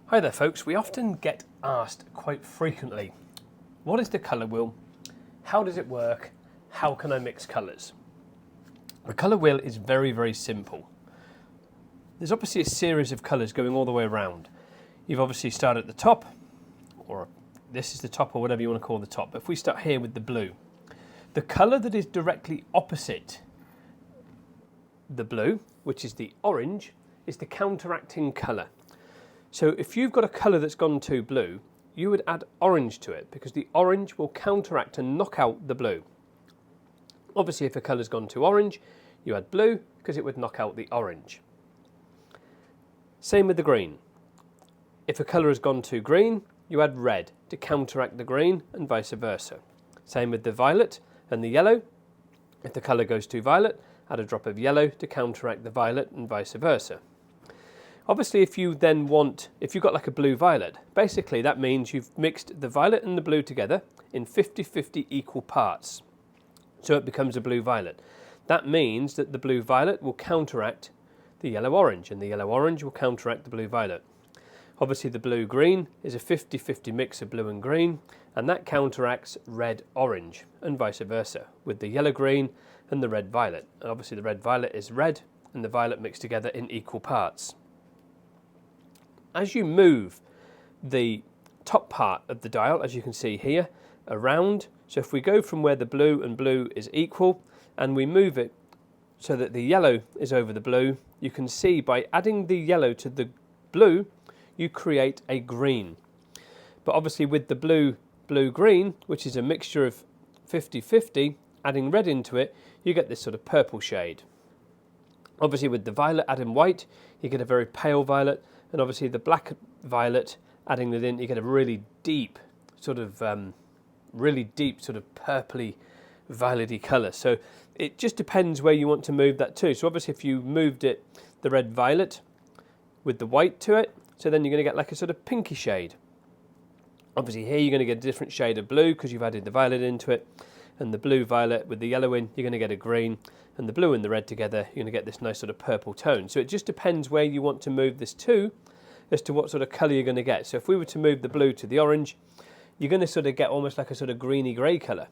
Hi there folks, we often get asked quite frequently, what is the colour wheel, how does it work, how can I mix colours? The colour wheel is very simple. There's obviously a series of colours going all the way around. You've obviously started at the top, or this is the top or whatever you want to call the top. If we start here with the blue, the colour that is directly opposite the blue, which is the orange, is the counteracting colour. So if you've got a colour that's gone too blue, you would add orange to it because the orange will counteract and knock out the blue. Obviously, if a colour's gone too orange, you add blue because it would knock out the orange. Same with the green. If a colour has gone too green, you add red to counteract the green and vice versa. Same with the violet and the yellow. If the colour goes too violet, add a drop of yellow to counteract the violet and vice versa. Obviously, if you've got like a blue-violet, basically that means you've mixed the violet and the blue together in 50-50 equal parts. So it becomes a blue-violet. That means that the blue-violet will counteract the yellow-orange, and the yellow-orange will counteract the blue-violet. Obviously, the blue-green is a 50-50 mix of blue and green, and that counteracts red-orange, and vice versa, with the yellow-green and the red-violet. And obviously, the red-violet is red, and the violet mixed together in equal parts. As you move the top part of the dial, as you can see here, around, so if we go from where the blue and blue is equal, and we move it so that the yellow is over the blue, you can see by adding the yellow to the blue, you create a green. But obviously with the blue-green, which is a mixture of 50-50, adding red into it, you get this sort of purple shade. Obviously with the violet adding white, you get a very pale violet, and obviously the black violet adding it in, you get a really deep sort of purpley violety colour. So it just depends where you want to move that to. So obviously if you moved it, the red violet with the white to it, so then you're going to get like a sort of pinky shade. Obviously here you're going to get a different shade of blue because you've added the violet into it, and the blue violet with the yellow in, you're going to get a green, and the blue and the red together, you're going to get this nice sort of purple tone. So it just depends where you want to move this to as to what sort of colour you're going to get. So if we were to move the blue to the orange, you're going to sort of get almost like a sort of greeny grey colour.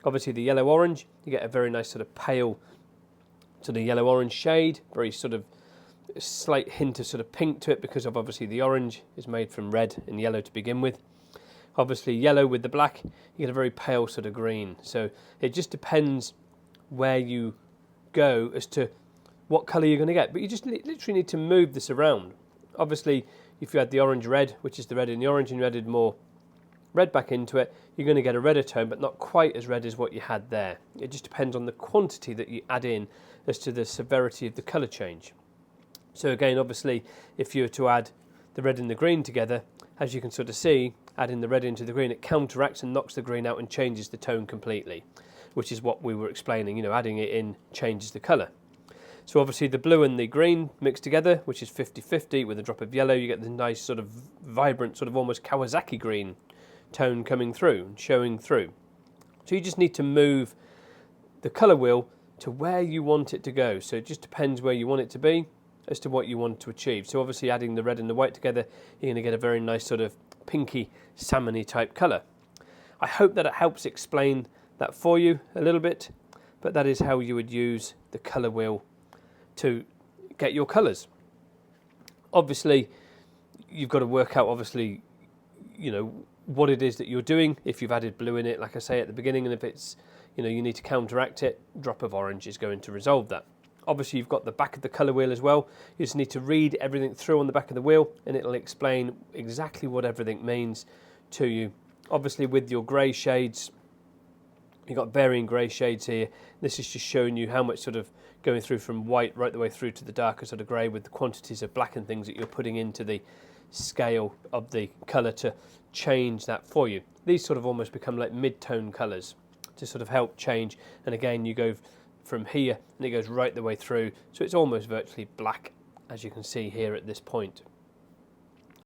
Obviously the yellow-orange, you get a very nice sort of pale sort of yellow-orange shade, very sort of slight hint of sort of pink to it because of obviously the orange is made from red and yellow to begin with. Obviously yellow with the black, you get a very pale sort of green. So it just depends where you go as to what colour you're going to get. But you just literally need to move this around. Obviously, if you had the orange-red, which is the red in the orange, and you added more red back into it, you're going to get a redder tone, but not quite as red as what you had there. It just depends on the quantity that you add in as to the severity of the colour change. So again, obviously, if you were to add the red and the green together, as you can sort of see, adding the red into the green, it counteracts and knocks the green out and changes the tone completely, which is what we were explaining, adding it in changes the colour. So obviously the blue and the green mixed together, which is 50-50 with a drop of yellow, you get the nice sort of vibrant, sort of almost Kawasaki green tone coming through and showing through. So you just need to move the colour wheel to where you want it to go. So it just depends where you want it to be as to what you want to achieve. So obviously adding the red and the white together, you're going to get a very nice sort of pinky, salmony type colour. I hope that it helps explain that for you a little bit, but that is how you would use the colour wheel to get your colours. Obviously, you've got to work out, obviously, what it is that you're doing. If you've added blue in it, like I say at the beginning, and if it's, you need to counteract it, a drop of orange is going to resolve that. Obviously, you've got the back of the colour wheel as well. You just need to read everything through on the back of the wheel, and it'll explain exactly what everything means to you. Obviously, with your grey shades, you've got varying grey shades here. This is just showing you how much sort of going through from white right the way through to the darker sort of grey with the quantities of black and things that you're putting into the scale of the colour to change that for you. These sort of almost become like mid-tone colours to sort of help change. And again, you go from here and it goes right the way through. So it's almost virtually black, as you can see here at this point.